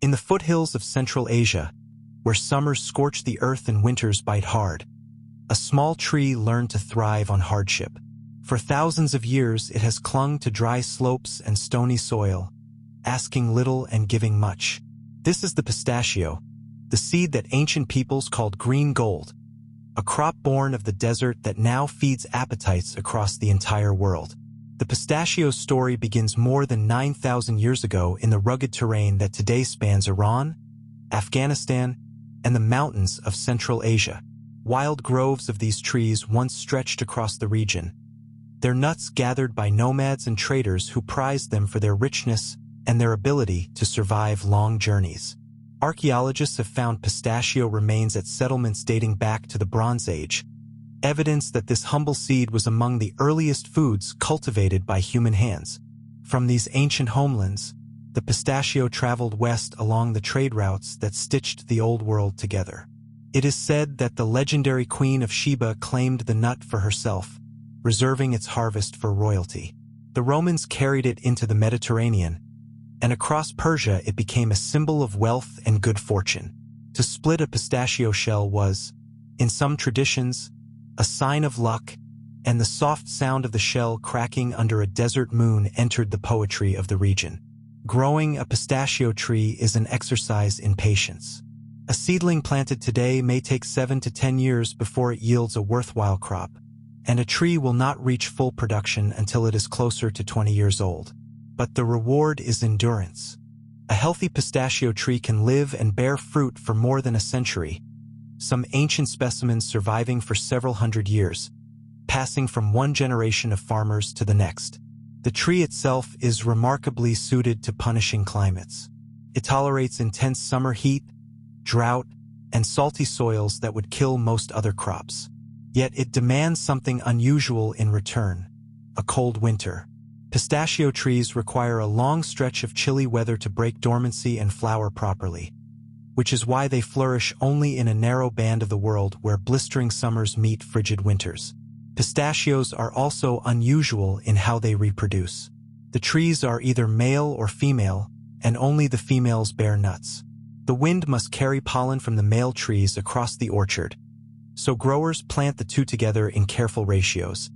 In the foothills of Central Asia, where summers scorch the earth and winters bite hard, a small tree learned to thrive on hardship. For thousands of years, it has clung to dry slopes and stony soil, asking little and giving much. This is the pistachio, the seed that ancient peoples called green gold, a crop born of the desert that now feeds appetites across the entire world. The pistachio story begins more than 9,000 years ago in the rugged terrain that today spans Iran, Afghanistan, and the mountains of Central Asia. Wild groves of these trees once stretched across the region, their nuts gathered by nomads and traders who prized them for their richness and their ability to survive long journeys. Archaeologists have found pistachio remains at settlements dating back to the Bronze Age, evidence that this humble seed was among the earliest foods cultivated by human hands. From these ancient homelands, the pistachio traveled west along the trade routes that stitched the old world together. It is said that the legendary Queen of Sheba claimed the nut for herself, reserving its harvest for royalty. The Romans carried it into the Mediterranean, and across Persia it became a symbol of wealth and good fortune. To split a pistachio shell was, in some traditions, a sign of luck, and the soft sound of the shell cracking under a desert moon entered the poetry of the region. Growing a pistachio tree is an exercise in patience. A seedling planted today may take 7 to 10 years before it yields a worthwhile crop, and a tree will not reach full production until it is closer to 20 years old. But the reward is endurance. A healthy pistachio tree can live and bear fruit for more than a century, some ancient specimens surviving for several hundred years, passing from one generation of farmers to the next. The tree itself is remarkably suited to punishing climates. It tolerates intense summer heat, drought, and salty soils that would kill most other crops. Yet it demands something unusual in return: a cold winter. Pistachio trees require a long stretch of chilly weather to break dormancy and flower properly, which is why they flourish only in a narrow band of the world where blistering summers meet frigid winters. Pistachios are also unusual in how they reproduce. The trees are either male or female, and only the females bear nuts. The wind must carry pollen from the male trees across the orchard, so growers plant the two together in careful ratios,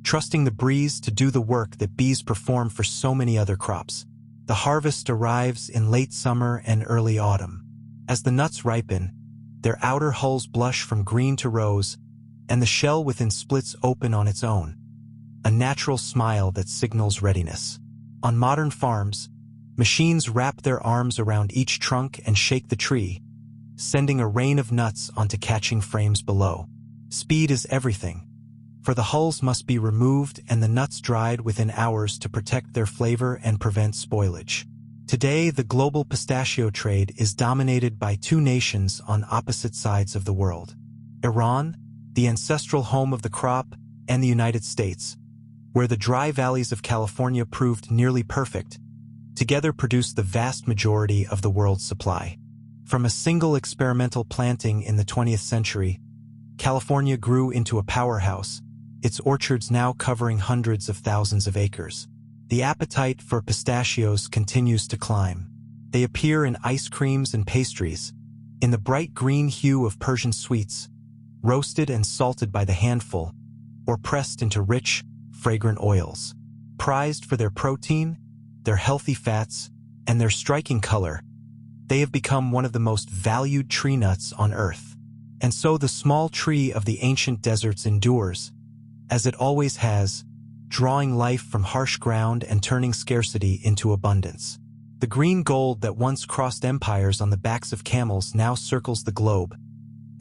trusting the breeze to do the work that bees perform for so many other crops. The harvest arrives in late summer and early autumn. As the nuts ripen, their outer hulls blush from green to rose, and the shell within splits open on its own, a natural smile that signals readiness. On modern farms, machines wrap their arms around each trunk and shake the tree, sending a rain of nuts onto catching frames below. Speed is everything, for the hulls must be removed and the nuts dried within hours to protect their flavor and prevent spoilage. Today, the global pistachio trade is dominated by two nations on opposite sides of the world: Iran, the ancestral home of the crop, and the United States, where the dry valleys of California proved nearly perfect, together produce the vast majority of the world's supply. From a single experimental planting in the 20th century, California grew into a powerhouse, its orchards now covering hundreds of thousands of acres. The appetite for pistachios continues to climb. They appear in ice creams and pastries, in the bright green hue of Persian sweets, roasted and salted by the handful, or pressed into rich, fragrant oils. Prized for their protein, their healthy fats, and their striking color, they have become one of the most valued tree nuts on earth. And so the small tree of the ancient deserts endures, as it always has, drawing life from harsh ground and turning scarcity into abundance. The green gold that once crossed empires on the backs of camels now circles the globe,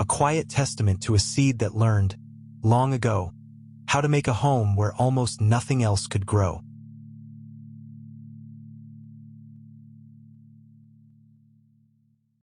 a quiet testament to a seed that learned, long ago, how to make a home where almost nothing else could grow.